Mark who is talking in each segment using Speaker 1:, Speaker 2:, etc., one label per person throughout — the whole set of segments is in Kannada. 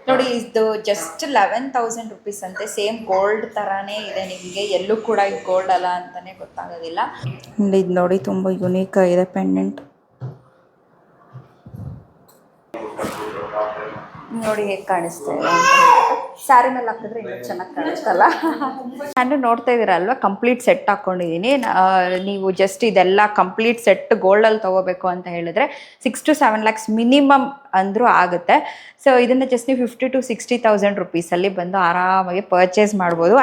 Speaker 1: ನೋಡಿ ಇದು ಜಸ್ಟ್ 11,000 ರುಪೀಸ್ ಅಂತೆ. ಸೇಮ್ ಗೋಲ್ಡ್ ಥರನೇ ಇದೆ. ನಿಮಗೆ ಎಲ್ಲೂ ಕೂಡ ಇದು ಗೋಲ್ಡ್ ಅಲ್ಲ ಅಂತಲೇ ಗೊತ್ತಾಗೋದಿಲ್ಲ. ಇದು ನೋಡಿ ತುಂಬ ಯುನೀಕ್ ಆಗಿದೆ ಪೆಂಡೆಂಟ್. ನೋಡಿ ಹೇಗೆ ಕಾಣಿಸ್ತಾ ಇದೆ ಅಂತ ಹೇಳ್ಬಿಟ್ಟು ಸ್ಯಾರಿ ಮೇಲೆ ಹಾಕಿದ್ರೆ ಇನ್ನೂ ಚೆನ್ನಾಗಿ ಕಾಣಿಸ್ತಲ್ಲ. ನಾನು ನೋಡ್ತಾ ಇದ್ದೀರಲ್ವ, ಕಂಪ್ಲೀಟ್ ಸೆಟ್ ಹಾಕ್ಕೊಂಡಿದ್ದೀನಿ. ನೀವು ಜಸ್ಟ್ ಇದೆಲ್ಲ ಕಂಪ್ಲೀಟ್ ಸೆಟ್ ಗೋಲ್ಡಲ್ಲಿ ತೊಗೋಬೇಕು ಅಂತ ಹೇಳಿದ್ರೆ 6 to 7 lakhs ಮಿನಿಮಮ್ ಅಂದರೂ ಆಗುತ್ತೆ. ಸೊ ಇದನ್ನು ಜಸ್ಟ್ ನೀವು 50 to 60,000 ರುಪೀಸಲ್ಲಿ ಬಂದು ಆರಾಮಾಗಿ ಪರ್ಚೇಸ್ ಮಾಡ್ಬೋದು.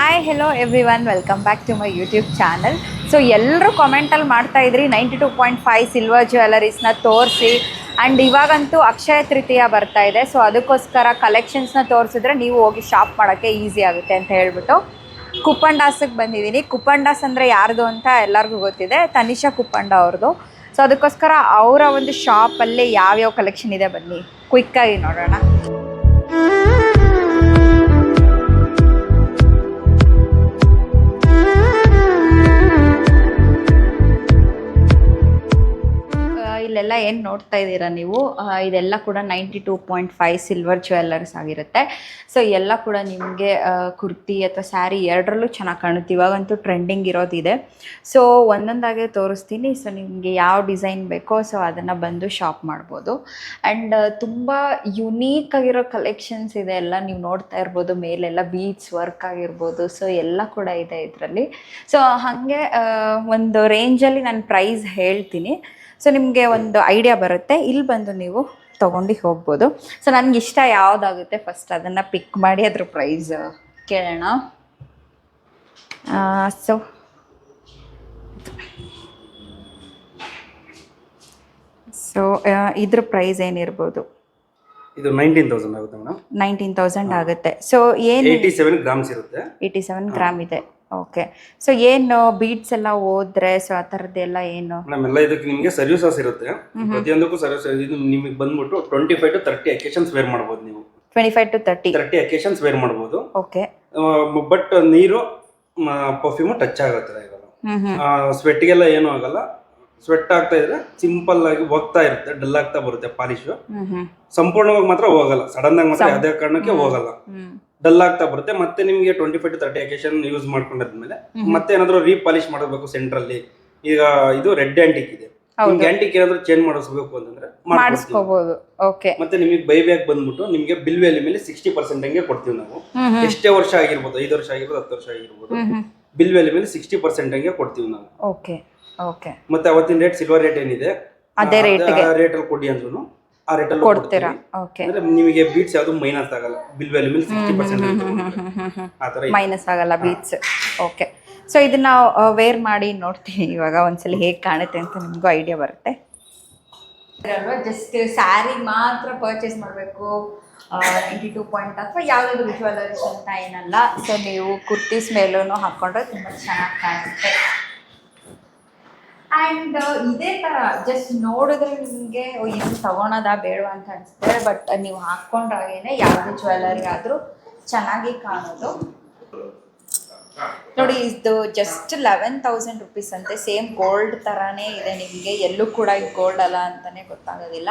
Speaker 1: Hi hello everyone, welcome back to my YouTube channel. So ಎಲ್ಲರೂ ಕಾಮೆಂಟಲ್ಲಿ ಮಾಡ್ತಾಯಿದ್ರಿ 92.5 ಸಿಲ್ವರ್ ಜ್ಯುವೆಲರೀಸ್ನ ತೋರಿಸಿ. ಆ್ಯಂಡ್ ಇವಾಗಂತೂ ಅಕ್ಷಯ ತೃತೀಯ ಬರ್ತಾ ಇದೆ. ಸೊ ಅದಕ್ಕೋಸ್ಕರ ಕಲೆಕ್ಷನ್ಸ್ನ ತೋರಿಸಿದ್ರೆ ನೀವು ಹೋಗಿ ಶಾಪ್ ಮಾಡೋಕ್ಕೆ ಈಸಿ ಆಗುತ್ತೆ ಅಂತ ಹೇಳ್ಬಿಟ್ಟು ಕುಪ್ಪಂಡಾಸಿಗೆ ಬಂದಿದ್ದೀನಿ. ಕುಪ್ಪಂಡಾಸ್ ಅಂದರೆ ಯಾರ್ದು ಅಂತ ಎಲ್ಲರಿಗೂ ಗೊತ್ತಿದೆ, ತನಿಷಾ ಕುಪ್ಪಂಡ ಅವ್ರದ್ದು. ಸೊ ಅದಕ್ಕೋಸ್ಕರ ಅವರ ಒಂದು ಶಾಪಲ್ಲೇ ಯಾವ್ಯಾವ ಕಲೆಕ್ಷನ್ ಇದೆ ಬನ್ನಿ ಕ್ವಿಕ್ಕಾಗಿ ನೋಡೋಣ. ಇಲ್ಲೆಲ್ಲ ಏನು ನೋಡ್ತಾ ಇದ್ದೀರಾ ನೀವು, ಇದೆಲ್ಲ ಕೂಡ 92.5 ಸಿಲ್ವರ್ ಜ್ಯುವೆಲ್ಲರ್ಸ್ ಆಗಿರುತ್ತೆ. ಸೊ ಎಲ್ಲ ಕೂಡ ನಿಮಗೆ ಕುರ್ತಿ ಅಥವಾ ಸ್ಯಾರಿ ಎರಡರಲ್ಲೂ ಚೆನ್ನಾಗಿ ಕಾಣುತ್ತೆ. ಇವಾಗಂತೂ ಟ್ರೆಂಡಿಂಗ್ ಇರೋದಿದೆ. ಸೊ ಒಂದೊಂದಾಗೆ ತೋರಿಸ್ತೀನಿ. ಸೊ ನಿಮಗೆ ಯಾವ ಡಿಸೈನ್ ಬೇಕೋ ಸೊ ಅದನ್ನು ಬಂದು ಶಾಪ್ ಮಾಡ್ಬೋದು. ಆ್ಯಂಡ್ ತುಂಬ ಯುನೀಕ್ ಆಗಿರೋ ಕಲೆಕ್ಷನ್ಸ್ ಇದೆ. ಎಲ್ಲ ನೀವು ನೋಡ್ತಾ ಇರ್ಬೋದು, ಮೇಲೆಲ್ಲ ಬೀಡ್ಸ್ ವರ್ಕ್ ಆಗಿರ್ಬೋದು. ಸೊ ಎಲ್ಲ ಕೂಡ ಇದೆ ಇದರಲ್ಲಿ. ಸೊ ಹಾಗೆ ಒಂದು ರೇಂಜಲ್ಲಿ ನಾನು ಪ್ರೈಸ್ ಹೇಳ್ತೀನಿ. ಸೊ ನಿಮಗೆ ಒಂದು ಐಡಿಯಾ ಬರುತ್ತೆ. ಇಲ್ಲಿ ಬಂದು ನೀವು ತೊಗೊಂಡು ಹೋಗ್ಬೋದು. ಸೊ ನನಗೆ ಇಷ್ಟ ಯಾವುದಾಗುತ್ತೆ ಫಸ್ಟ್ ಅದನ್ನು ಪಿಕ್ ಮಾಡಿ ಅದ್ರ ಪ್ರೈಸ್ ಕೇಳೋಣ. ಸೊ ಇದ್ರ ಪ್ರೈಸ್ ಏನಿರ್ಬೋದು?
Speaker 2: ಇದು 19,000 ಆಗುತ್ತೆ ಮೇಡಮ್.
Speaker 1: 19,000 ಆಗುತ್ತೆ. ಸೊ ಏನು
Speaker 2: 87 ಗ್ರಾಮ್ಸ್ ಇರುತ್ತೆ.
Speaker 1: 87 ಗ್ರಾಮ್ ಇದೆ. ಓಕೆ. ಸೊ ಏನು ಬೀಡ್ಸ್ ಎಲ್ಲ ಹೋದ್ರೆ ಸೊ ಆ ಥರದ್ದೆಲ್ಲ ಏನು
Speaker 2: ನಮ್ಮೆಲ್ಲ ಇದಕ್ಕೆ ನಿಮಗೆ ಸರ್ವಿಸಸ್ ಇರುತ್ತೆ. ಪ್ರತಿಯೊಂದಕ್ಕೂ ಸರ್ವಿಸ್. ಇದು ನಿಮಗೆ ಬಂದ್ಬಿಟ್ಟು 25 to 30 ಅಕೇಶನ್ಸ್ ವೇರ್ ಮಾಡ್ಬೋದು. ನೀವು
Speaker 1: 25 to 30
Speaker 2: ಅಕೇಶನ್ಸ್ ವೇರ್ ಮಾಡ್ಬೋದು.
Speaker 1: ಓಕೆ.
Speaker 2: ಬಟ್ ನೀರು ಪರ್ಫ್ಯೂಮ್ ಟಚ್ ಆಗುತ್ತೆ. ಇವಾಗ ಸ್ವೆಟ್ಗೆಲ್ಲ ಏನೂ ಆಗಲ್ಲ. ಸ್ವೆಟ್ ಆಗ್ತಾ ಇದ್ರೆ ಸಿಂಪಲ್ ಆಗಿ ಹೋಗ್ತಾ ಇರುತ್ತೆ, ಡಲ್ ಆಗ್ತಾ ಬರುತ್ತೆ ಪಾಲಿಶ್. ಸಂಪೂರ್ಣವಾಗಿ ಮಾತ್ರ ಹೋಗಲ್ಲ, ಸಡನ್ ಆಗಿ ಮಾತ್ರ ಯಾವುದೇ ಕಾರಣಕ್ಕೆ ಹೋಗಲ್ಲ, ಡಲ್ ಆಗ್ತಾ ಬರುತ್ತೆ. ಮತ್ತೆ ನಿಮಗೆ 25 to 30 ಅಕೇಶನ್ ಯೂಸ್ ಮಾಡ್ಕೊಂಡಾದ್ಮೇಲೆ ಮತ್ತೆ ಏನಾದ್ರು ರೀಪಾಲಿಶ್ ಮಾಡಬೇಕು ಸೆಂಟ್ರಲ್ಲಿ. ಈಗ ಇದು ರೆಡ್ ಆಂಟಿಕ್ ಇದೆ, ಆಂಟಿಕ್ ಏನಾದ್ರು ಚೇಂಜ್ ಮಾಡಿಸ್ಬೇಕು ಅಂತಂದ್ರೆ ಮಾಡಿಸ್ಕೋಬಹುದು.
Speaker 1: ಓಕೆ.
Speaker 2: ಮತ್ತೆ ನಿಮಗೆ ಬೈ ಬ್ಯಾಕ್ ಬಂದ್ಬಿಟ್ಟು ನಿಮಗೆ ಬಿಲ್ ವ್ಯಾಲ್ಯೂ ಮೇಲೆ 60% ಹಂಗೆ ಕೊಡ್ತೀವಿ ನಾವು. ಎಷ್ಟೇ ವರ್ಷ ಆಗಿರ್ಬೋದು, 5 ವರ್ಷ ಆಗಿರ್ಬೋದು, 10 ವರ್ಷ ಆಗಿರ್ಬೋದು, ಬಿಲ್ ವ್ಯಾಲ್ಯೂ ಮೇಲೆ 60% ಹಂಗೆ ಕೊಡ್ತೀವಿ ನಾವು.
Speaker 1: ಓಕೆ. ಓಕೆ.
Speaker 2: ಮತ್ತೆ ಅವತ್ತಿನ ರೇಟ್ ಸಿಲ್ವರ್ ರೇಟ್ ಏನಿದೆ
Speaker 1: ಅದೇ
Speaker 2: ರೇಟ್ ಅಲ್ಲಿ ಕೊಡಿ ಅಂದ್ರೂ ಆ ರೇಟ್ ಅಲ್ಲಿ
Speaker 1: ಕೊಡ್ತೀರಾ. ಓಕೆ.
Speaker 2: ಅಂದ್ರೆ ನಿಮಗೆ ಬೀಟ್ಸ್ ಯಾವುದು ಮೈನಸ್ ಆಗಲ್ಲ, ಬಿಲ್ ವ್ಯಾಲ್ಯೂ ಮೇಲೆ 60% ಆತರ
Speaker 1: ಮೈನಸ್ ಆಗಲ್ಲ ಬೀಟ್ಸ್. ಓಕೆ. ಸೊ ಇದನ್ನ ವೇರ್ ಮಾಡಿ ನೋಡ್ತೀನಿ ಇವಾಗ ಒಂದ್ಸಲ ಹೇಗೆ ಕಾಣುತ್ತೆ ಅಂತ ನಿಮಗೂ ಐಡಿಯಾ ಬರುತ್ತೆ. ಜಸ್ಟ್ ಸ್ಯಾರಿ ಮಾತ್ರ ಪರ್ಚೇಸ್ ಮಾಡಬೇಕು 92 ಪಾಯಿಂಟ್ ಅಥವಾ ಯಾವುದಾದ್ರು ಜ್ಯುವೆಲರೀಸ್ ಅಂತ ಏನಲ್ಲ. ಸೊ ನೀವು ಕುರ್ತೀಸ್ ಮೇಲೂ ಹಾಕ್ಕೊಂಡ್ರೆ ತುಂಬ ಚೆನ್ನಾಗಿ ಕಾಣುತ್ತೆ. ಆ್ಯಂಡ್ ಇದೇ ಥರ ಜಸ್ಟ್ ನೋಡಿದ್ರೆ ನಿಮಗೆ ಇದು ತಗೊಳೋದಾ ಬೇಡವಾ ಅಂತ ಅನಿಸುತ್ತೆ. ಬಟ್ ನೀವು ಹಾಕ್ಕೊಂಡ್ರಾಗೇನೆ ಯಾವುದೇ ಜ್ಯುವೆಲರಿ ಆದರೂ ಚೆನ್ನಾಗಿ ಕಾಣೋದು. ನೋಡಿ ಇದು ಜಸ್ಟ್ 11,000 ರುಪೀಸ್ ಅಂತೆ. ಸೇಮ್ ಗೋಲ್ಡ್ ಥರನೇ ಇದೆ. ನಿಮಗೆ ಎಲ್ಲೂ ಕೂಡ ಇದು ಗೋಲ್ಡ್ ಅಲ್ಲ ಅಂತಲೇ ಗೊತ್ತಾಗೋದಿಲ್ಲ.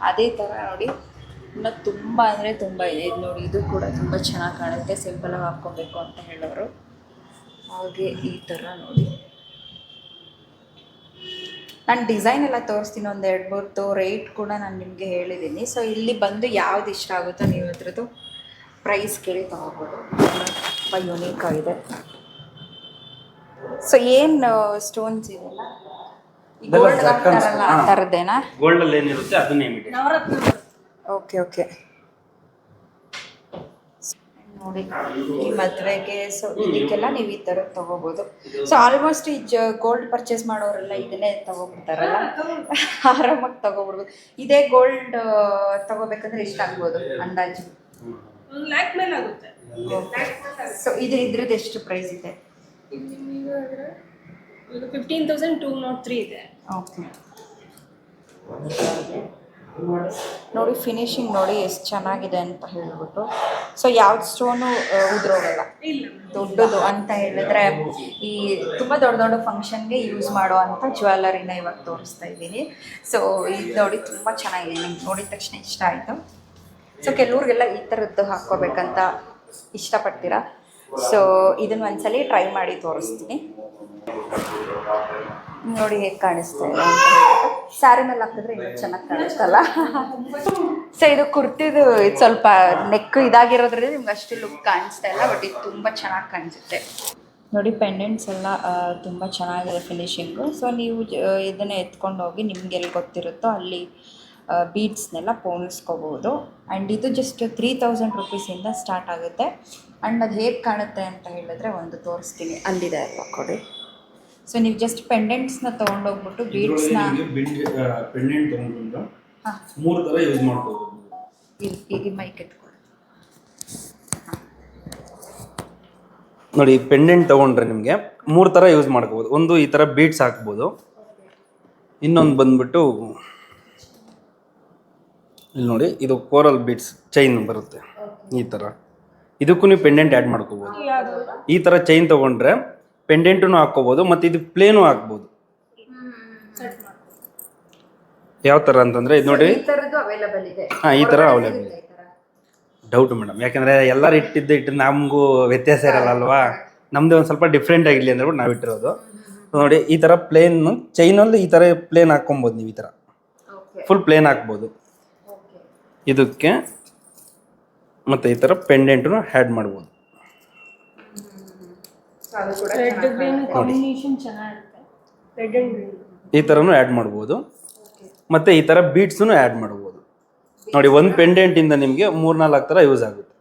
Speaker 1: ಅದೇ ಥರ ನೋಡಿ ಇನ್ನೂ ತುಂಬ ಅಂದರೆ ತುಂಬ ಇದೆ. ಇದು ನೋಡಿ, ಇದು ಕೂಡ ತುಂಬ ಚೆನ್ನಾಗಿ ಕಾಣುತ್ತೆ. ಸಿಂಪಲಾಗಿ ಹಾಕ್ಕೊಬೇಕು ಅಂತ ಹೇಳೋರು. ಹಾಗೆ ಈ ಥರ ನೋಡಿ, ನಾನು ಡಿಸೈನ್ ಎಲ್ಲ ತೋರಿಸ್ತೀನಿ ಒಂದು 2-3 ರೇಟ್ ಕೂಡ ನಾನು ನಿಮಗೆ ಹೇಳಿದ್ದೀನಿ. ಸೊ ಇಲ್ಲಿ ಬಂದು ಯಾವ್ದು ಇಷ್ಟ ಆಗುತ್ತೋ ನೀವು ಅದ್ರದ್ದು ಪ್ರೈಸ್ ಕೇಳಿ ತೊಗೋಬೋದು. ತುಂಬ ಯುನೀಕ್ ಆಗಿದೆ. ಸೊ ಏನು ಸ್ಟೋನ್ಸ್ ಇದೆಲ್ಲ ಗೋಲ್ಡ್ ಅಂತಾರಲ್ಲ ಆ ಥರದ್ದೇನಾ?
Speaker 2: ಗೋಲ್ಡ್ ಅಲ್ಲಿ ಏನಿರುತ್ತೆ ಅದನ್ನೇ ಇಮಿಟೇಟ್.
Speaker 1: ಓಕೆ. ಓಕೆ. ನೋಡಿ ಈ ಮದುವೆಗೆ ಸೊ ಇದಕ್ಕೆಲ್ಲ ನೀವು ಈ ಥರದ್ದು ತೊಗೋಬೋದು. ಸೊ ಆಲ್ಮೋಸ್ಟ್ ಈ ಗೋಲ್ಡ್ ಪರ್ಚೇಸ್ ಮಾಡೋರೆಲ್ಲ ಇದನ್ನೇ ತೊಗೊಬಿಡ್ತಾರಲ್ಲ, ಆರಾಮಾಗಿ ತೊಗೊಬಿಡ್ಬೋದು. ಇದೇ ಗೋಲ್ಡ್ ತೊಗೋಬೇಕಂದ್ರೆ ಎಷ್ಟು ಆಗ್ಬೋದು ಅಂದಾಜು?
Speaker 3: 1 lakh ಮೇಲೆ ಆಗುತ್ತೆ.
Speaker 1: ಸೊ ಇದ್ರದ್ದು ಎಷ್ಟು ಪ್ರೈಸ್ ಇದೆ?
Speaker 3: 15,203 ಇದೆ.
Speaker 1: ಓಕೆ. ನೋಡಿ ಫಿನಿಶಿಂಗ್ ನೋಡಿ ಎಷ್ಟು ಚೆನ್ನಾಗಿದೆ ಅಂತ ಹೇಳ್ಬಿಟ್ಟು. ಸೊ ಯಾವ್ದು ಸ್ಟೋನು ಉದುರೋಗಲ್ಲ.
Speaker 3: ಇಲ್ಲ
Speaker 1: ದೊಡ್ಡದು ಅಂತ ಹೇಳಿದ್ರೆ ಈ ತುಂಬ ದೊಡ್ಡ ದೊಡ್ಡ ಫಂಕ್ಷನ್ಗೆ ಯೂಸ್ ಮಾಡೋ ಅಂಥ ಜ್ಯುವೆಲ್ಲರಿನ ಇವಾಗ ತೋರಿಸ್ತಾ ಇದ್ದೀನಿ. ಸೊ ಇದು ನೋಡಿ ತುಂಬ ಚೆನ್ನಾಗಿದೆ, ನಿಮ್ಗೆ ನೋಡಿದ ತಕ್ಷಣ ಇಷ್ಟ ಆಯಿತು. ಸೊ ಕೆಲವ್ರಿಗೆಲ್ಲ ಈ ಥರದ್ದು ಹಾಕ್ಕೋಬೇಕಂತ ಇಷ್ಟಪಡ್ತೀರಾ. ಸೊ ಇದನ್ನು ಒಂದ್ಸಲಿ ಟ್ರೈ ಮಾಡಿ ತೋರಿಸ್ತೀನಿ. ನೋಡಿ ಹೇಗೆ ಕಾಣಿಸ್ತಾ ಇದೆ ಅಂತ ಹೇಳ್ಬಿಟ್ಟು. ಸ್ಯಾರಿ ಮೇಲೆ ಹಾಕಿದ್ರೆ ಇನ್ನೂ ಚೆನ್ನಾಗಿ ಕಾಣಿಸ್ತಲ್ಲ. ಸೊ ಇದು ಕುರ್ತಿದು ಇದು ಸ್ವಲ್ಪ ನೆಕ್ ಇದಾಗಿರೋದ್ರಿಂದ ನಿಮ್ಗೆ ಅಷ್ಟು ಲುಕ್ ಕಾಣಿಸ್ತಾ ಇಲ್ಲ, ಬಟ್ ಇದು ತುಂಬ ಚೆನ್ನಾಗಿ ಕಾಣಿಸುತ್ತೆ. ನೋಡಿ ಪೆಂಡೆಂಟ್ಸ್ ಎಲ್ಲ ತುಂಬ ಚೆನ್ನಾಗಿದೆ ಫಿನಿಶಿಂಗು. ಸೊ ನೀವು ಇದನ್ನು ಎತ್ಕೊಂಡು ಹೋಗಿ ನಿಮ್ಗೆ ಎಲ್ಲಿ ಗೊತ್ತಿರುತ್ತೋ ಅಲ್ಲಿ ಬೀಡ್ಸ್ನೆಲ್ಲ ಪೋಣಿಸ್ಕೋಬೋದು. ಆ್ಯಂಡ್ ಇದು ಜಸ್ಟ್ 3000 ರುಪೀಸಿಂದ ಸ್ಟಾರ್ಟ್ ಆಗುತ್ತೆ. ಆ್ಯಂಡ್ ಅದು ಹೇಗೆ ಕಾಣುತ್ತೆ ಅಂತ ಹೇಳಿದ್ರೆ ಒಂದು ತೋರಿಸ್ತೀನಿ, ಅಲ್ಲಿದೆ ಅಲ್ವಾ ಕೊಡಿ. ಸೊ ನೀವು ಜಸ್ಟ್ ಪೆಂಡೆಂಟ್ಸ್ನ ತೊಗೊಂಡೋಗ್ಬಿಟ್ಟು ಬೀಡ್ಸ್ನ
Speaker 2: ಪೆಂಡೆಂಟ್ ತೊಗೊಂಡ್ಬಿಟ್ಟು
Speaker 1: ಹಾಂ
Speaker 2: 3 ಥರ ಯೂಸ್ ಮಾಡ್ಕೋಬೋದು.
Speaker 1: ಈಗ ಮೈಕ್ ಎತ್ಕೊಳ್ಳಿ.
Speaker 2: ನೋಡಿ ಪೆಂಡೆಂಟ್ ತೊಗೊಂಡ್ರೆ ನಿಮಗೆ 3 ಥರ ಯೂಸ್ ಮಾಡ್ಕೋಬೋದು. ಒಂದು ಈ ಥರ ಬೀಡ್ಸ್ ಹಾಕ್ಬೋದು, ಇನ್ನೊಂದು ಬಂದ್ಬಿಟ್ಟು ಇಲ್ಲಿ ನೋಡಿ ಇದು ಕೋರಲ್ ಬೀಡ್ಸ್ ಚೈನ್ ಬರುತ್ತೆ ಈ ಥರ. ಇದಕ್ಕೂ ನೀವು ಪೆಂಡೆಂಟ್ ಆ್ಯಡ್ ಮಾಡ್ಕೋಬೋದು. ಈ ಥರ ಚೈನ್ ತೊಗೊಂಡ್ರೆ ಪೆಂಡೆಂಟೂ ಹಾಕ್ಕೋಬೋದು ಮತ್ತು ಇದು ಪ್ಲೇನು ಹಾಕ್ಬೋದು. ಯಾವ ಥರ ಅಂತಂದರೆ ಇದು ನೋಡಿ
Speaker 1: ಈ ಥರದ್ದು ಅವೈಲಬಲ್ ಇದೆ.
Speaker 2: ಹಾಂ ಈ ಥರ ಅವೈಲೇಬಲ್ ಇದೆ. ಡೌಟು ಮೇಡಮ್, ಯಾಕೆಂದರೆ ಎಲ್ಲರೂ ಇಟ್ಟು ನಮಗೂ ವ್ಯತ್ಯಾಸ ಇರಲ್ಲ ಅಲ್ವಾ, ನಮ್ಮದು ಒಂದು ಸ್ವಲ್ಪ ಡಿಫ್ರೆಂಟ್ ಆಗಿರಲಿ ಅಂದ್ಬಿಟ್ಟು ನಾವು ಇಟ್ಟಿರೋದು. ನೋಡಿ ಈ ಥರ ಪ್ಲೇನು ಚೈನಲ್ಲಿ ಈ ಥರ ಪ್ಲೇನ್ ಹಾಕ್ಕೊಬೋದು. ನೀವು ಈ ಥರ ಫುಲ್ ಪ್ಲೇನ್ ಹಾಕ್ಬೋದು ಇದಕ್ಕೆ, ಮತ್ತು ಈ ಥರ ಪೆಂಡೆಂಟು ಆ್ಯಡ್ ಮಾಡ್ಬೋದು.
Speaker 3: ರೆಡ್ ಗ್ರೀನ್ ಕಾಂಬಿನೇಷನ್ ಚೆನ್ನಾಗಿರುತ್ತೆ. ರೆಡ್ ಅಂಡ್ ಗ್ರೀನ್
Speaker 2: ಈ ಥರನೂ ಆ್ಯಡ್ ಮಾಡ್ಬೋದು, ಮತ್ತು ಈ ಥರ ಬೀಡ್ಸೂ ಆ್ಯಡ್ ಮಾಡ್ಬೋದು. ನೋಡಿ ಒಂದು ಪೆಂಡೆಂಟಿಂದ ನಿಮಗೆ 3-4 ಥರ ಯೂಸ್ ಆಗುತ್ತೆ.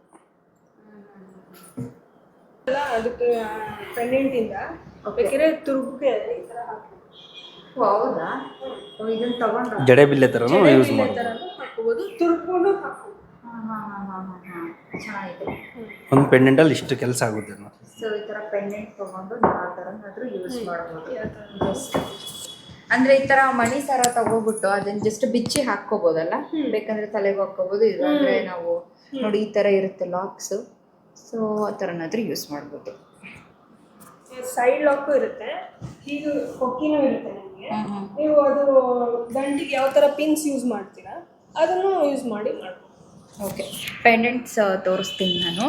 Speaker 3: ಅದಕ್ಕೆ ಪೆಂಡೆಂಟ್ ಇಂದ ಬೇಕಿದ್ರೆ ತುರುಬುಗೆ ಈ ಥರ ಹಾಕಿ.
Speaker 1: ಹೌದಾ? ಇದನ್ನು ತಗೊಂಡ್ರೆ
Speaker 2: ಜಡೆಬಿಲ್ಲೆ ಥರನೂ ಯೂಸ್ ಮಾಡ್ಬೋದು.
Speaker 3: ಹಾಕೋಬೋದು, ತುರುಕೊಂಡು ಹಾಕೋಬೋದು.
Speaker 1: ಚೆನ್ನಾಗಿದೆ.
Speaker 2: ಒಂದು ಪೆಂಡೆಂಟಲ್ಲಿ ಇಷ್ಟು ಕೆಲಸ ಆಗುತ್ತೆ.
Speaker 1: ಸೊ ಈ ಥರ ಪೆಂಡೆಂಟ್ ತೊಗೊಂಡು ನೀವು ಆ ಥರನಾದರೂ ಯೂಸ್ ಮಾಡ್ಬೋದು. ಜಸ್ಟ್ ಅಂದರೆ ಈ ಥರ ಮಣಿ ಸರ ತಗೋಬಿಟ್ಟು ಅದನ್ನು ಜಸ್ಟ್ ಬಿಚ್ಚಿ ಹಾಕ್ಕೋಬೋದಲ್ಲ, ಬೇಕಂದರೆ ತಲೆಗೆ ಹಾಕ್ಕೋಬೋದು. ಇಲ್ಲಾಂದರೆ ನಾವು ನೋಡಿ ಈ ಥರ ಇರುತ್ತೆ ಲಾಕ್ಸು, ಸೊ ಆ ಥರನಾದರೂ ಯೂಸ್ ಮಾಡ್ಬೋದು.
Speaker 3: ಸೈಡ್ ಲಾಕು ಇರುತ್ತೆ, ಹೀಗೆ ಕೊಕ್ಕಿನೂ ಇರುತ್ತೆ ನಿಮಗೆ. ನೀವು ಅದು ದಂಡಿಗೆ ಯಾವ ಥರ ಪಿನ್ಸ್ ಯೂಸ್ ಮಾಡ್ತೀರಾ ಅದನ್ನು ಯೂಸ್ ಮಾಡಿ ಮಾಡ್ಬೋದು.
Speaker 1: ಓಕೆ, ಪೆಂಡೆಂಟ್ಸ್ ತೋರಿಸ್ತೀನಿ ನಾನು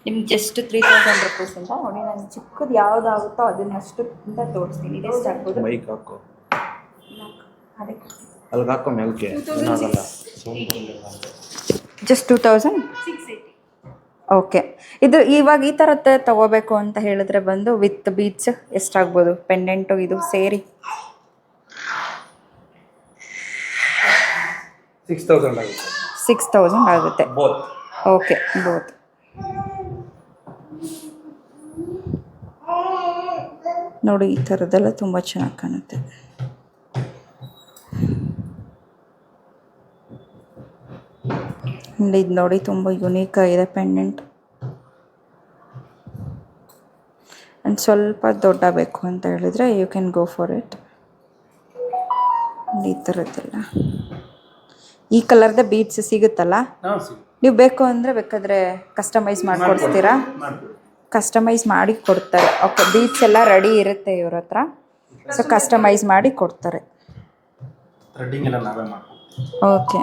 Speaker 1: ನಿಮ್ಗೆ ಜಸ್ಟ್ 3000 ರುಪೀಸಿಂದ. ನೋಡಿ ನಾನು ಚಿಕ್ಕದು ಯಾವುದಾಗುತ್ತೋ ಅದನ್ನಷ್ಟು ಇಂದ ತೋರಿಸ್ತೀನಿ. ಇದೆಷ್ಟು ಆಗ್ಬೋದು?
Speaker 4: ಮೈಕ್ ಹಾಕೋ,
Speaker 1: ಅದಕ್ಕೆ
Speaker 4: ಅಲ್ಲಿಗೆ ಹಾಕೋ ಮೇಲ್ಕೆ
Speaker 1: ಜಸ್ಟ್ 2680. ಓಕೆ, ಇದು ಇವಾಗ ಈ ಥರದ್ದು ತಗೋಬೇಕು ಅಂತ ಹೇಳಿದ್ರೆ ಬಂದು ವಿತ್ ಬೀಡ್ಸ್ ಎಷ್ಟಾಗ್ಬೋದು ಪೆಂಡೆಂಟು ಇದು ಸೇರಿ?
Speaker 2: 6000 ಆಗುತ್ತೆ.
Speaker 1: 6000 ಆಗುತ್ತೆ.
Speaker 2: ಬೋತ್.
Speaker 1: Okay, both. ನೋಡಿ ಈ ಥರದ್ದೆಲ್ಲ ತುಂಬ ಚೆನ್ನಾಗಿ ಕಾಣುತ್ತೆ. ಇದು ನೋಡಿ ತುಂಬ ಯುನೀಕ್ ಆಗಿದೆ ಪೆಂಡೆಂಟ್. ಆ್ಯಂಡ್ ಸ್ವಲ್ಪ ದೊಡ್ಡ ಬೇಕು ಅಂತ ಹೇಳಿದರೆ you can go for it. ಈ ಥರದ್ದೆಲ್ಲ ಈ ಕಲರ್ದ ಬೀಡ್ಸ್ ಸಿಗುತ್ತಲ್ಲ, ನೀವು ಬೇಕು ಅಂದರೆ ಬೇಕಾದರೆ ಕಸ್ಟಮೈಸ್ ಮಾಡಿಕೊಡ್ತೀರಾ? ಕಸ್ಟಮೈಸ್ ಮಾಡಿ ಕೊಡ್ತಾರೆ. ಓಕೆ, ಬೀಡ್ಸ್ ಎಲ್ಲ ರೆಡಿ ಇರುತ್ತೆ ಇವ್ರ ಹತ್ರ, ಸೊ ಕಸ್ಟಮೈಸ್ ಮಾಡಿ ಕೊಡ್ತಾರೆ.
Speaker 2: ಥ್ರೆಡ್ಡಿಂಗ್ ಎಲ್ಲ ನಾವೇ ಮಾಡ್ತೀವಿ.
Speaker 1: ಓಕೆ,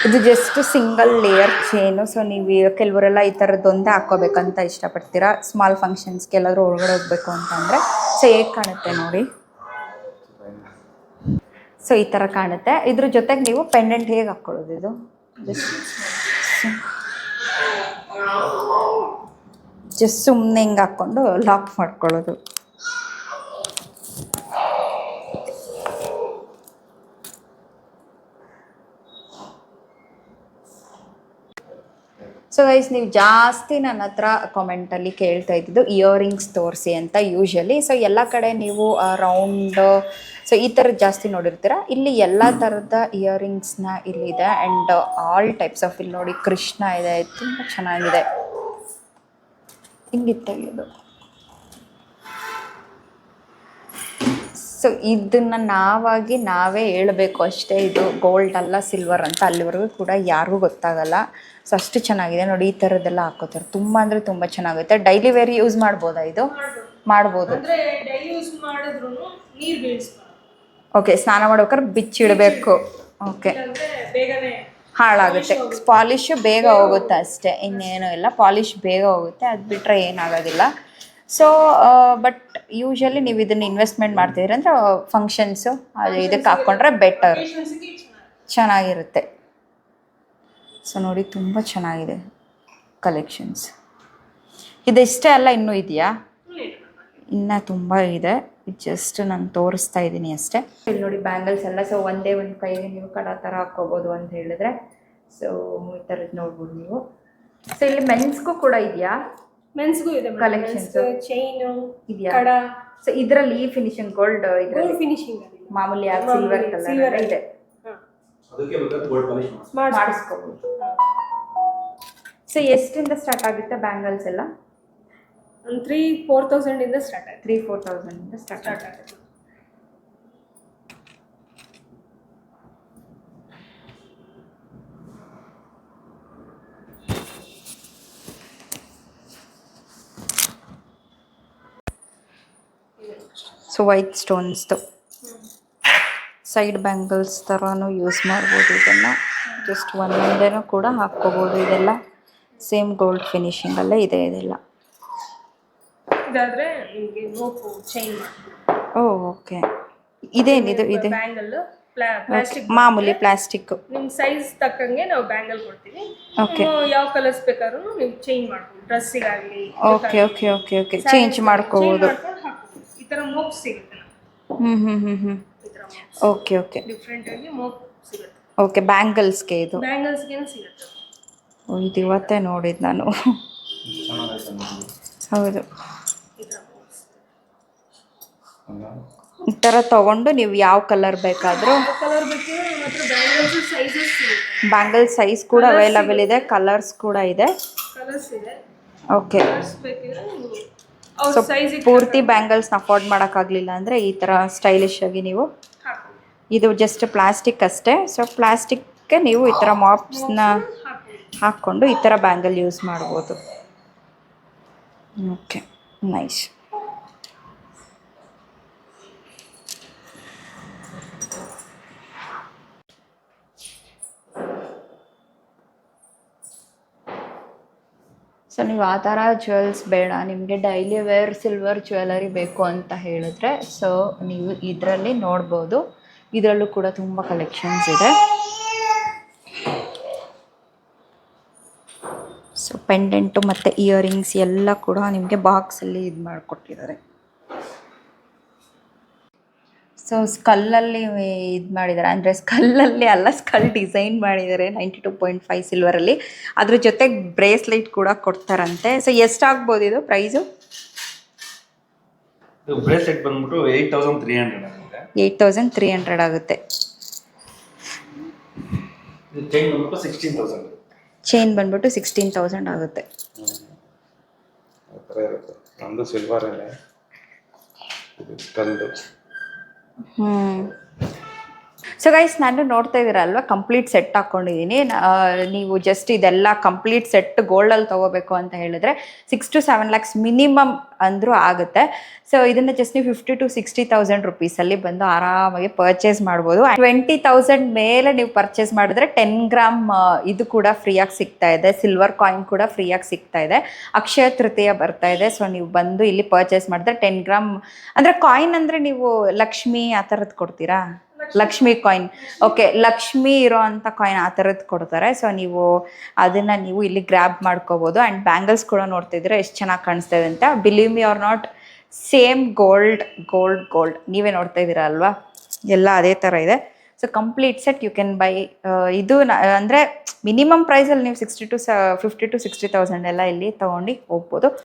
Speaker 1: ಇದು just single layer chain. So ನೀವು ಕೆಲವರೆಲ್ಲ ಈ ಥರದ್ದೊಂದೇ ಹಾಕ್ಕೋಬೇಕಂತ ಇಷ್ಟಪಡ್ತೀರಾ, ಸ್ಮಾಲ್ ಫಂಕ್ಷನ್ಸ್ಗೆ ಎಲ್ಲಾದರೂ ಒಳಗಡೆ ಹೋಗ್ಬೇಕು ಅಂತಂದರೆ. ಸೊ ಹೇಗೆ ಕಾಣುತ್ತೆ ನೋಡಿ. ಸೊ ಈ ಥರ ಕಾಣುತ್ತೆ. ಇದ್ರ ಜೊತೆಗೆ ನೀವು ಪೆಂಡೆಂಟ್ ಹೇಗೆ ಹಾಕ್ಕೊಳ್ಳೋದು? ಇದು ಜಸ್ಟ್ ಸುಮ್ಮನೆ ಹಿಂಗೆ ಹಾಕ್ಕೊಂಡು ಲಾಕ್ ಮಾಡ್ಕೊಳ್ಳೋದು. ಸೊ ಗೈಸ್, ನೀವು ಜಾಸ್ತಿ ನನ್ನ ಹತ್ರ ಕಾಮೆಂಟಲ್ಲಿ ಕೇಳ್ತಾ ಇದ್ದಿದ್ದು ಇಯರಿಂಗ್ಸ್ ತೋರಿಸಿ ಅಂತ ಯೂಶಲಿ. ಸೊ ಎಲ್ಲ ಕಡೆ ನೀವು ರೌಂಡ್ ಸೊ ಈ ಥರದ್ದು ಜಾಸ್ತಿ ನೋಡಿರ್ತೀರ. ಇಲ್ಲಿ ಎಲ್ಲ ಥರದ ಇಯರಿಂಗ್ಸ್ನ ಇಲ್ಲಿದೆ. ಆ್ಯಂಡ್ ಆಲ್ ಟೈಪ್ಸ್ ಆಫ್, ಇಲ್ಲಿ ನೋಡಿ ಕೃಷ್ಣ ಇದೆ, ತುಂಬ ಚೆನ್ನಾಗಿದೆ. ಹಿಂಗಿತ್ತು ಇದು ಸೊ ಇದನ್ನು ನಾವೇ ಹೇಳಬೇಕು ಅಷ್ಟೇ, ಇದು ಗೋಲ್ಡ್ ಅಲ್ಲ ಸಿಲ್ವರ್ ಅಂತ. ಅಲ್ಲಿವರೆಗೂ ಕೂಡ ಯಾರಿಗೂ ಗೊತ್ತಾಗಲ್ಲ. ಸೊ ಅಷ್ಟು ಚೆನ್ನಾಗಿದೆ ನೋಡಿ. ಈ ಥರದ್ದೆಲ್ಲ ಹಾಕೋತಾರೆ, ತುಂಬ ಅಂದರೆ ತುಂಬ ಚೆನ್ನಾಗುತ್ತೆ. ಡೈಲಿ ವೇರ್ ಯೂಸ್ ಮಾಡ್ಬೋದಾ ಇದು? ಮಾಡ್ಬೋದು.
Speaker 3: ಅಂದ್ರೆ ಡೈಲಿ ಯೂಸ್ ಮಾಡಿದ್ರು ನೀರು ಬೀಳಿಸ್ಬಾರ್ದು.
Speaker 1: ಓಕೆ, ಸ್ನಾನ ಮಾಡ್ಬೇಕಾದ್ರೆ ಬಿಚ್ಚಿಡಬೇಕು. ಓಕೆ,
Speaker 3: ಇಲ್ಲಾಂದ್ರೆ ಬೇಗನೆ
Speaker 1: ಹಾಳಾಗುತ್ತೆ. ಪಾಲಿಶು ಬೇಗ ಹೋಗುತ್ತೆ ಅಷ್ಟೇ, ಇನ್ನೇನು ಇಲ್ಲ. ಪಾಲಿಶ್ ಬೇಗ ಹೋಗುತ್ತೆ, ಅದು ಬಿಟ್ಟರೆ ಏನಾಗೋದಿಲ್ಲ. ಸೊ ಬಟ್ ಯೂಶಲಿ ನೀವು ಇದನ್ನು ಇನ್ವೆಸ್ಟ್ಮೆಂಟ್ ಮಾಡ್ತಿದ್ದೀರಿ ಅಂದರೆ ಫಂಕ್ಷನ್ಸು ಅದು ಇದಕ್ಕೆ ಹಾಕ್ಕೊಂಡ್ರೆ ಬೆಟರ್, ಚೆನ್ನಾಗಿರುತ್ತೆ. ಸೊ ನೋಡಿ, ತುಂಬ ಚೆನ್ನಾಗಿದೆ ಕಲೆಕ್ಷನ್ಸ್. ಇದಿಷ್ಟೇ ಅಲ್ಲ, ಇನ್ನೂ ಇದೆಯಾ? ಇನ್ನೂ ತುಂಬ ಇದೆ. ಜಸ್ಟ್ ನಾನು ತೋರಿಸ್ತಾ ಇದ್ದೀನಿ ಅಷ್ಟೇ. ಇಲ್ಲಿ ನೋಡಿ ಬ್ಯಾಂಗಲ್ಸ್ ಎಲ್ಲ. ಸೊ ಒಂದೇ ಒಂದು ಕೈಗೆ ನೀವು ಕಡ ಥರ ಹಾಕ್ಕೋಬೋದು ಅಂತ ಹೇಳಿದ್ರೆ. ಸೊ ಈ ಥರದ್ದು ನೋಡ್ಬೋದು ನೀವು. ಸೊ ಇಲ್ಲಿ ಮೆನ್ಸ್ಗೂ ಕೂಡ ಇದೆಯಾ?
Speaker 3: ಮೆನ್ಸ್ಗೂ ಇದೆ
Speaker 1: ಕಲೆಕ್ಷನ್ಸ್,
Speaker 3: ಚೈನ್
Speaker 1: ಇದೆಯಾ?
Speaker 3: ಕಡ.
Speaker 1: ಸೊ ಇದರಲ್ಲಿ ಈ ಫಿನಿಶಿಂಗ್ ಗೋಲ್ಡ್
Speaker 3: ಗೋಲ್ಡ್ ಫಿನಿಶಿಂಗ್ ಅಲ್ಲಿ
Speaker 1: ಮಾಮೂಲಿ ಸಿಲ್ವರ್ ಕಲರ್ ಇದೆ,
Speaker 2: ಅದಕ್ಕೆ ಬೇಕಾದ್ರೆ ಗೋಲ್ಡ್ ಪಾಲಿಶ್
Speaker 1: ಮಾಡಿಸ್ಕೋಬಹುದು. ಸೊ ಎಷ್ಟಿಂದ ಸ್ಟಾರ್ಟ್ ಆಗುತ್ತೆ ಬ್ಯಾಂಗಲ್ಸ್ ಎಲ್ಲ?
Speaker 3: 3,000-4,000 ಇಂದ ಸ್ಟಾರ್ಟ್ ಆಗುತ್ತೆ.
Speaker 1: 3,000-4,000 ಇಂದ ಸ್ಟಾರ್ಟ್ ಆಗುತ್ತೆ. ಸೊ ವೈಟ್ ಸ್ಟೋನ್ಸ್ದು ಸೈಡ್ ಬ್ಯಾಂಗಲ್ಸ್ ಥರನೂ ಯೂಸ್ ಮಾಡ್ಬೋದು. ಇದನ್ನು ಜಸ್ಟ್ ಒಂದೊಂದೇನೂ ಕೂಡ ಹಾಕ್ಕೋಬೋದು. ಇದೆಲ್ಲ ಸೇಮ್ ಗೋಲ್ಡ್ ಫಿನಿಶಿಂಗಲ್ಲೇ ಇದೆ ಇದೆಲ್ಲ.
Speaker 3: ಇದಾದ್ರೆ ನಿಮಗೆ ರೋಪು ಚೈನ್
Speaker 1: ಓ ಓಕೆ. ಇದೇನಿದು? ಇದೆ
Speaker 3: ಬ್ಯಾಂಗಲ್ ಪ್ಲಾಸ್ಟಿಕ್,
Speaker 1: ಮಾಮೂಲಿ ಪ್ಲಾಸ್ಟಿಕ್.
Speaker 3: ನಿಮ್ಮ ಸೈಜ್ ತಕ್ಕಂಗೆ ನಾವು ಬ್ಯಾಂಗಲ್ ಕೊಡ್ತೀವಿ.
Speaker 1: ಓಕೆ,
Speaker 3: ಯಾವ ಕಲರ್ಸ್ ಬೇಕಾದ್ರೂ ನೀವು ಚೇಂಜ್ ಮಾಡ್ಬೋದು. ಡ್ರೆಸ್ಸಿಗಾಗಲಿ
Speaker 1: okay okay okay okay change ಮಾಡ್ಕೋಬೋದು.
Speaker 3: ಈ ಥರ ಮೋಪ್ ಸಿಗುತ್ತೆ.
Speaker 1: ಓಕೆ ಓಕೆ,
Speaker 3: ಡಿಫ್ರೆಂಟ್ ಆಗಿ ಮೋಪ್ ಸಿಗುತ್ತೆ.
Speaker 1: ಓಕೆ, ಬ್ಯಾಂಗಲ್ಸ್ಗೆ ಇದು?
Speaker 3: ಬ್ಯಾಂಗಲ್ಸ್ಗೆ ಸಿಗುತ್ತೆ.
Speaker 1: ಓ, ಇದು ಇವತ್ತೇ ನೋಡಿದ್ದು ನಾನು. ಹೌದು, ಈ ಥರ ತೊಗೊಂಡು ನೀವು ಯಾವ ಕಲರ್ ಬೇಕಾದರೂ
Speaker 3: ಕಲರ್ ಬೇಕಿದ್ರೆ ನಮ್ಮ ಹತ್ರ ಬ್ಯಾಂಗಲ್ಸ್ ಸೈಜಸ್ ಸಿಗುತ್ತೆ.
Speaker 1: ಬ್ಯಾಂಗಲ್ ಸೈಜ್ ಕೂಡ ಅವೈಲಬಲ್ ಇದೆ, ಕಲರ್ಸ್ ಕೂಡ ಇದೆ.
Speaker 3: ಕಲರ್ಸ್ ಇದೆ.
Speaker 1: ಓಕೆ,
Speaker 3: ಕಲರ್ಸ್ ಬೇಕಿದ್ರೆ ಅವ್ರ
Speaker 1: ಸೊ
Speaker 3: ಸೈಜಿಗೆ
Speaker 1: ಪೂರ್ತಿ ಬ್ಯಾಂಗಲ್ಸ್ನ ಅಫೋರ್ಡ್ ಮಾಡೋಕ್ಕಾಗಲಿಲ್ಲ ಅಂದರೆ ಈ ಥರ ಸ್ಟೈಲಿಶ್ ಆಗಿ ನೀವು,
Speaker 3: ಹಾಕ್ಬೋದು.
Speaker 1: ಇದು ಜಸ್ಟ್ ಪ್ಲಾಸ್ಟಿಕ್ ಅಷ್ಟೇ. ಸೊ ಪ್ಲಾಸ್ಟಿಕ್ಗೆ ನೀವು ಈ ಥರ ಮಾಪ್ಸ್ನ ಹಾಕ್ಕೊಂಡು ಈ ಥರ ಬ್ಯಾಂಗಲ್ ಯೂಸ್ ಮಾಡ್ಬೋದು. Okay, nice. ಸೊ ನೀವು ಆ ಥರ ಜ್ಯುವೆಲ್ಸ್ ಬೇಡ, ನಿಮಗೆ ಡೈಲಿ ವೇರ್ ಸಿಲ್ವರ್ ಜ್ಯುವೆಲರಿ ಬೇಕು ಅಂತ ಹೇಳಿದ್ರೆ ಸೊ ನೀವು ಇದರಲ್ಲಿ ನೋಡ್ಬೋದು. ಇದರಲ್ಲೂ ಕೂಡ ತುಂಬ ಕಲೆಕ್ಷನ್ಸ್ ಇದೆ. ಸೊ ಪೆಂಡೆಂಟು ಮತ್ತು ಇಯರಿಂಗ್ಸ್ ಎಲ್ಲ ಕೂಡ ನಿಮಗೆ ಬಾಕ್ಸಲ್ಲಿ ಇದು ಮಾಡಿಕೊಟ್ಟಿದ್ದಾರೆ. ಸೊ ಸ್ಕಲ್ಲಲ್ಲಿ ಇದು ಮಾಡಿದ್ದಾರೆ, ಅಂದರೆ ಸ್ಕಲ್ಲಲ್ಲಿ ಅಲ್ಲ, ಸ್ಕಲ್ ಡಿಸೈನ್ ಮಾಡಿದ್ದಾರೆ 92.5 ಸಿಲ್ವರಲ್ಲಿ. ಅದ್ರ ಜೊತೆಗೆ ಬ್ರೇಸ್ಲೆಟ್ ಕೂಡ ಕೊಡ್ತಾರಂತೆ. ಸೊ ಎಷ್ಟಾಗ್ಬೋದು ಇದು ಪ್ರೈಸು?
Speaker 2: ಬ್ರೇಸ್ಲೆಟ್ ಬಂದ್ಬಿಟ್ಟು 8,300 ಆಗುತ್ತೆ.
Speaker 1: 8,300 ಆಗುತ್ತೆ.
Speaker 2: ಚೈನ್ ಬಂದ್ಬಿಟ್ಟು 16,000.
Speaker 1: ಚೈನ್ ಬಂದ್ಬಿಟ್ಟು 16,000 ಆಗುತ್ತೆ.
Speaker 2: ಆ ಥರ ಇರುತ್ತೆ. ನಮ್ಮದು ಸಿಲ್ವರಲ್ಲೇ ಸ್ಕಲ್ದು.
Speaker 1: ಸೊ ಗೈಸ್, ನಾನು ನೋಡ್ತಾ ಇದ್ದೀರಲ್ವ, ಕಂಪ್ಲೀಟ್ ಸೆಟ್ ಹಾಕ್ಕೊಂಡಿದ್ದೀನಿ. ನೀವು ಜಸ್ಟ್ ಇದೆಲ್ಲ ಕಂಪ್ಲೀಟ್ ಸೆಟ್ ಗೋಲ್ಡಲ್ಲಿ ತೊಗೋಬೇಕು ಅಂತ ಹೇಳಿದ್ರೆ 6 to 7 lakhs ಮಿನಿಮಮ್ ಅಂದರೂ ಆಗುತ್ತೆ. ಸೊ ಇದನ್ನು ಜಸ್ಟ್ ನೀವು 50,000 to 60,000 ರುಪೀಸಲ್ಲಿ ಬಂದು ಆರಾಮಾಗಿ ಪರ್ಚೇಸ್ ಮಾಡ್ಬೋದು. 20,000 ಮೇಲೆ ನೀವು ಪರ್ಚೇಸ್ ಮಾಡಿದ್ರೆ 10 ಗ್ರಾಮ್ ಇದು ಕೂಡ ಫ್ರೀಯಾಗಿ ಸಿಗ್ತಾ ಇದೆ. ಸಿಲ್ವರ್ ಕಾಯಿನ್ ಕೂಡ ಫ್ರೀಯಾಗಿ ಸಿಗ್ತಾ ಇದೆ. ಅಕ್ಷಯ ತೃತೀಯ ಬರ್ತಾ ಇದೆ. ಸೊ ನೀವು ಬಂದು ಇಲ್ಲಿ ಪರ್ಚೇಸ್ ಮಾಡಿದ್ರೆ 10 ಗ್ರಾಮ್ ಅಂದರೆ ಕಾಯಿನ್ ಅಂದರೆ ನೀವು ಲಕ್ಷ್ಮಿ ಆ ಥರದ್ದು ಕೊಡ್ತೀರಾ? ಲಕ್ಷ್ಮಿ ಕಾಯಿನ್, ಓಕೆ, ಲಕ್ಷ್ಮಿ ಇರೋ ಅಂಥ ಕಾಯಿನ್ ಆ ಥರದ್ದು ಕೊಡ್ತಾರೆ. ಸೊ ನೀವು ಅದನ್ನು ನೀವು ಇಲ್ಲಿ ಗ್ರ್ಯಾಬ್ ಮಾಡ್ಕೋಬೋದು. ಆ್ಯಂಡ್ ಬ್ಯಾಂಗಲ್ಸ್ ಕೂಡ ನೋಡ್ತಿದ್ರೆ ಎಷ್ಟು ಚೆನ್ನಾಗಿ ಕಾಣಿಸ್ತಾ ಇದೆ ಅಂತ. Believe me or not, same gold gold gold ನೀವೇ ನೋಡ್ತಾ ಇದ್ದೀರಾ ಅಲ್ವಾ, ಎಲ್ಲ ಅದೇ ಥರ ಇದೆ. So complete set you can buy. ಇದು ಅಂದರೆ ಮಿನಿಮಮ್ ಪ್ರೈಸಲ್ಲಿ ನೀವು 50,000 to 60,000 ಎಲ್ಲ ಇಲ್ಲಿ ತೊಗೊಂಡು ಹೋಗ್ಬೋದು.